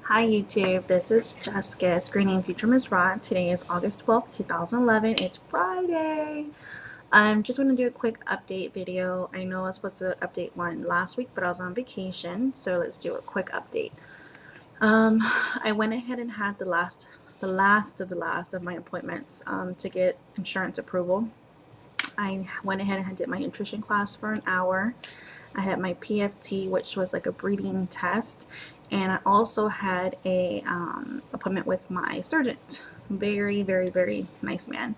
Hi YouTube, this is Jessica, Screening Future Miss Rod. Today is August 12th, 2011. It's Friday. I'm just going to do a quick update video. I know I was supposed to update one last week, but I was on vacation, so let's do a quick update. I went ahead and had the last of my appointments to get insurance approval. I went ahead and did my nutrition class for an hour. I had my PFT, which was like a breathing test, and I also had a appointment with my surgeon. Very, very, very nice man.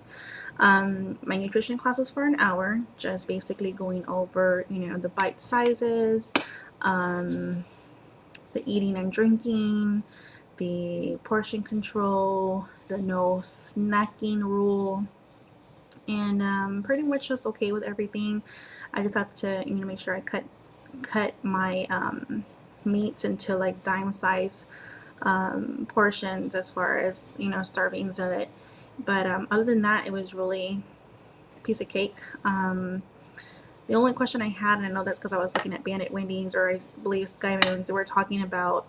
My nutrition class was for an hour, just basically going over, the bite sizes, um, the eating and drinking, the portion control, the no snacking rule, and pretty much just okay with everything. I just have to make sure I cut my meats into like dime size portions as far as servings of it. But other than that, it was really a piece of cake. The only question I had, and I know that's because I was looking at Bandit Wendy's, or I believe Sky Moons, we're talking about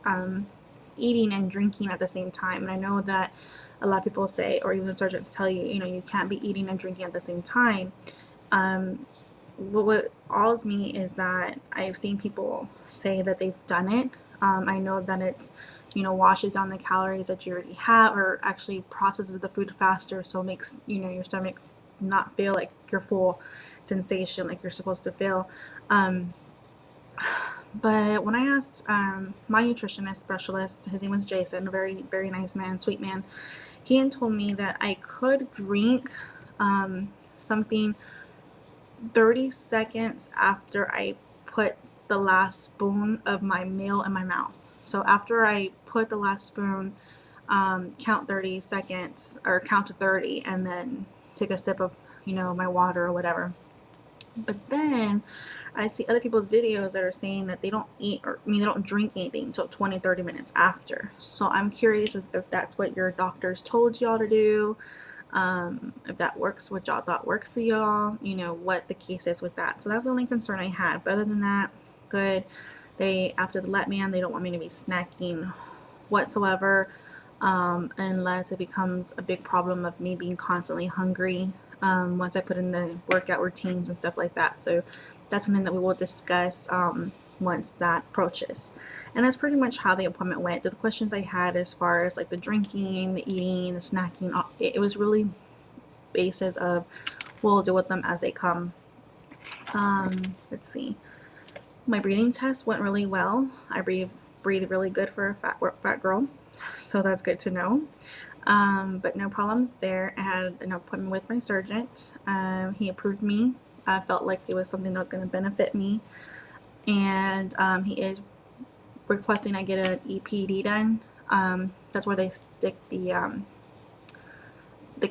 eating and drinking at the same time. And I know that a lot of people say, or even surgeons tell you, you can't be eating and drinking at the same time. What awes me is that I've seen people say that they've done it. I know that it's, washes down the calories that you already have, or actually processes the food faster, so it makes, your stomach not feel like your full sensation like you're supposed to feel. But when I asked my nutritionist specialist, his name was Jason, a very, very nice man, sweet man, he had told me that I could drink something 30 seconds after I put the last spoon of my meal in my mouth. So after I put the last spoon, count 30 seconds or count to 30 and then take a sip of, my water or whatever. But then I see other people's videos that are saying that they don't eat, or they don't drink anything until 20-30 minutes after. So I'm curious if that's what your doctors told y'all to do, if that works, what y'all thought worked for y'all, what the case is with that. So that's the only concern I had. But other than that, good. After the let man, they don't want me to be snacking whatsoever, unless it becomes a big problem of me being constantly hungry once I put in the workout routines and stuff like that. So that's something that we will discuss once that approaches. And that's pretty much how the appointment went. The questions I had as far as like the drinking, the eating, the snacking, it was really basis of we'll deal with them as they come. Let's see. My breathing test went really well. I breathe really good for a fat girl, so that's good to know. But no problems there. I had an appointment with my surgeon. He approved me. I felt like it was something that was going to benefit me, and he is requesting I get an EPD done. That's where they stick the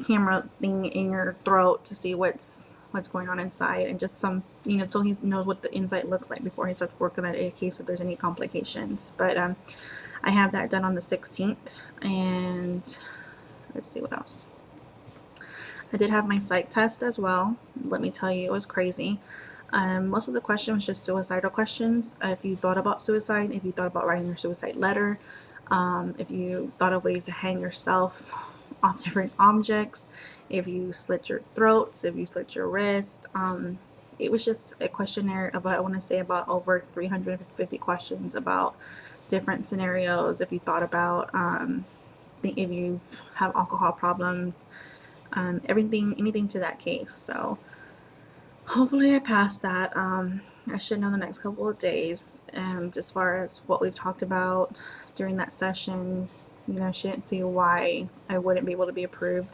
camera thing in your throat to see what's going on inside, and just some, so he knows what the inside looks like before he starts working on it in case if there's any complications. But I have that done on the 16th, and let's see what else. I did have my psych test as well. Let me tell you, it was crazy. Most of the questions was just suicidal questions. If you thought about suicide, if you thought about writing your suicide letter, if you thought of ways to hang yourself off different objects, if you slit your throats, if you slit your wrist. It was just a questionnaire about, I want to say, about over 350 questions about different scenarios. If you thought about, if you have alcohol problems, anything to that case. So hopefully I passed that. I should know the next couple of days. As far as what we've talked about during that session, shouldn't see why I wouldn't be able to be approved.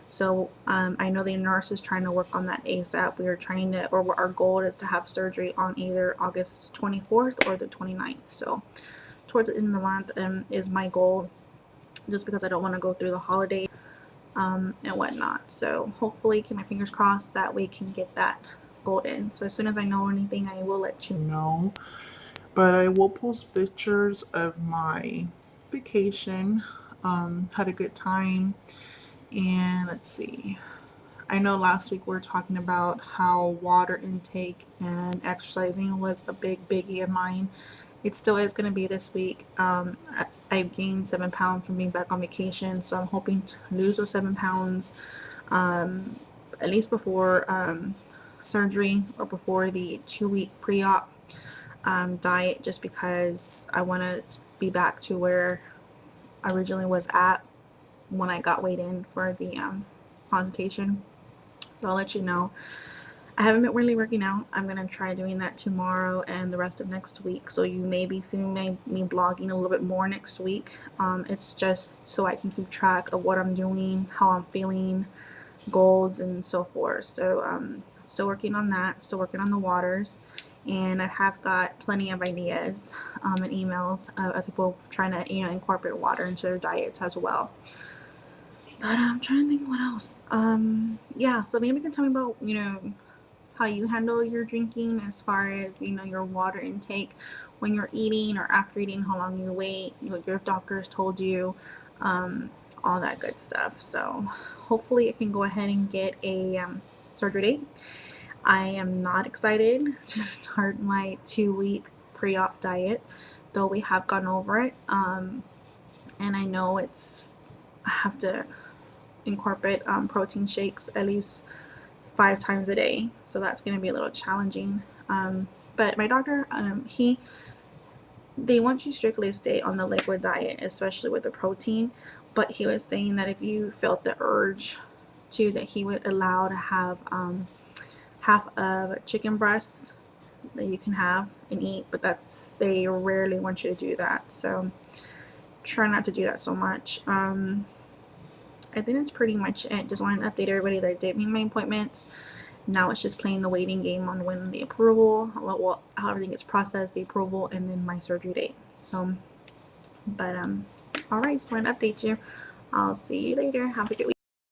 So I know the nurse is trying to work on that ASAP. We are trying to, or our goal is to have surgery on either August 24th or the 29th. So towards the end of the month is my goal, just because I don't want to go through the holiday and whatnot. So hopefully, keep my fingers crossed that we can get that goal in. So as soon as I know anything, I will let you know. But I will post pictures of my vacation. Had a good time. And let's see. I know last week we were talking about how water intake and exercising was a big biggie of mine. It still is going to be this week. I've gained 7 pounds from being back on vacation, so I'm hoping to lose those 7 pounds, at least before surgery or before the 2 week pre-op diet, just because I want to be back to where I originally was at when I got weighed in for the consultation. So I'll let you know. I haven't been really working out. I'm going to try doing that tomorrow and the rest of next week. So you may be seeing me blogging a little bit more next week. It's just so I can keep track of what I'm doing, how I'm feeling, goals, and so forth. So still working on that, still working on the waters. And I have got plenty of ideas and emails of people trying to, incorporate water into their diets as well. But I'm trying to think what else. Yeah, so maybe you can tell me about, how you handle your drinking as far as, your water intake when you're eating or after eating, how long you wait, what your doctors told you, all that good stuff. So hopefully I can go ahead and get a surgery date. I am not excited to start my 2 week pre-op diet, though we have gone over it. And I know I have to incorporate protein shakes at least 5 times a day, so that's going to be a little challenging. But my doctor, they want you strictly to stay on the liquid diet, especially with the protein. But he was saying that if you felt the urge to, that he would allow to have half of chicken breast that you can have and eat, but they rarely want you to do that. So try not to do that so much. I think that's pretty much it. Just wanted to update everybody that I did make my appointments. Now it's just playing the waiting game on when the approval, how everything gets processed, the approval, and then my surgery date. So, but all right, just wanted to update you. I'll see you later. Have a good week.